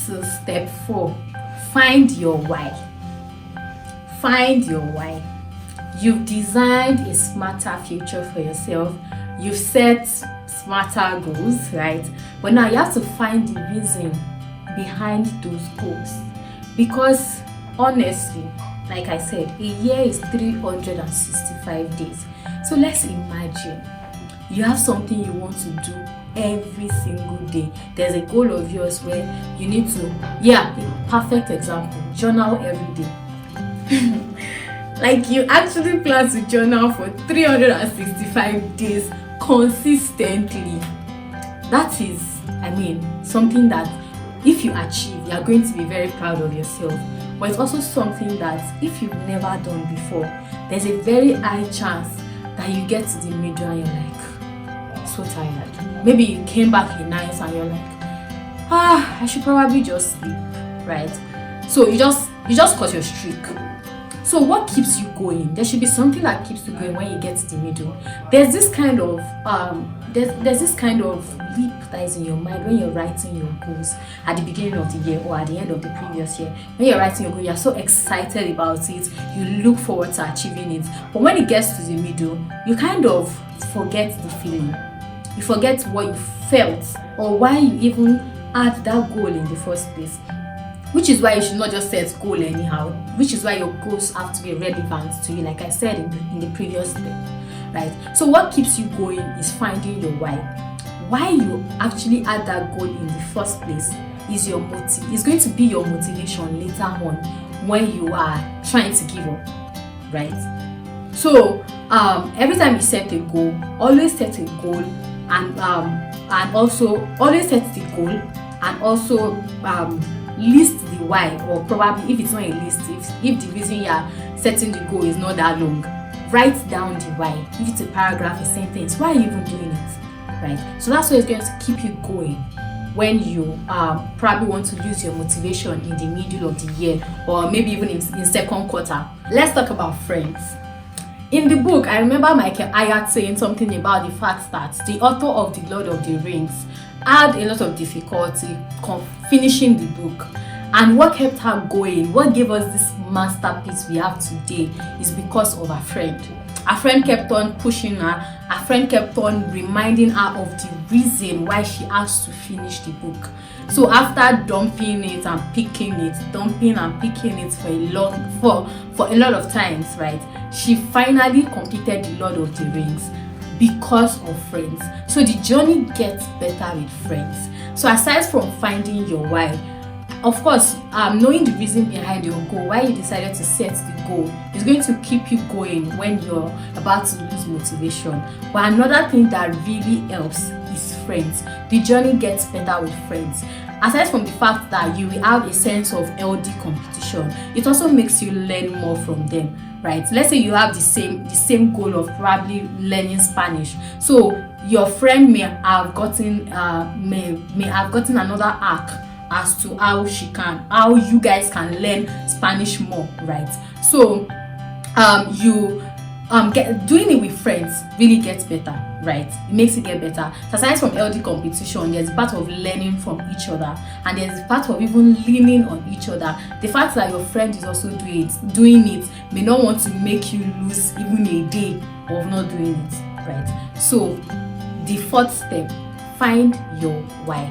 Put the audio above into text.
to step 4. Find your why. Find your why. You've designed a smarter future for yourself. You've set smarter goals, right? But now you have to find the reason behind those goals. Because honestly, like I said, a year is 365 days. So let's imagine you have something you want to do every single day. There's a goal of yours where you need to, a perfect example, journal every day. Like you actually plan to journal for 365 days consistently. That is, something that if you achieve, you're going to be very proud of yourself. But it's also something that if you've never done before, there's a very high chance that you get to the middle and you're like, so tired. Maybe you came back in night and you're like, I should probably just sleep, right? So you just cut your streak. So what keeps you going? There should be something that keeps you going when you get to the middle. There's this kind of there's this kind of leap that is in your mind when you're writing your goals at the beginning of the year or at the end of the previous year. When you're writing your goal, you're so excited about it, you look forward to achieving it. But when it gets to the middle, you kind of forget the feeling. You forget what you felt or why you even had that goal in the first place. Which is why you should not just set goal anyhow. Which is why your goals have to be relevant to you, like I said in the previous step, right? So what keeps you going is finding your why. Why you actually had that goal in the first place is your motive. It's going to be your motivation later on when you are trying to give up, right? So every time you set a goal, always set a goal and also always set the goal and also list the why, or probably if it's not a list, if the reason you're setting the goal is not that long, write down the why. If it's a paragraph, a sentence, why are you even doing it, right? So that's what is going to keep you going when you probably want to lose your motivation in the middle of the year or maybe even in second quarter. Let's talk about friends. In the book, I remember Michael Hyatt saying something about the fact that the author of The Lord of the Rings had a lot of difficulty finishing the book, and what kept her going, what gave us this masterpiece we have today, is because of her friend. Her friend kept on pushing her. Her friend kept on reminding her of the reason why she has to finish the book. So after dumping it and picking it, for a lot of times, right, she finally completed The Lord of the Rings because of friends. So the journey gets better with friends. So aside from finding your why, of course, knowing the reason behind your goal, why you decided to set the goal, is going to keep you going when you're about to lose motivation. But another thing that really helps is friends. The journey gets better with friends. Aside from the fact that you will have a sense of healthy competition, it also makes you learn more from them, right? Let's say you have the same goal of probably learning Spanish. So your friend may have gotten another hack as to how you guys can learn Spanish more, right? So doing it with friends really gets better, right? It makes it get better. So aside from healthy competition, there's part of learning from each other, and there's part of even leaning on each other. The fact that your friend is also doing it may not want to make you lose even a day of not doing it, right? So the fourth step, find your why.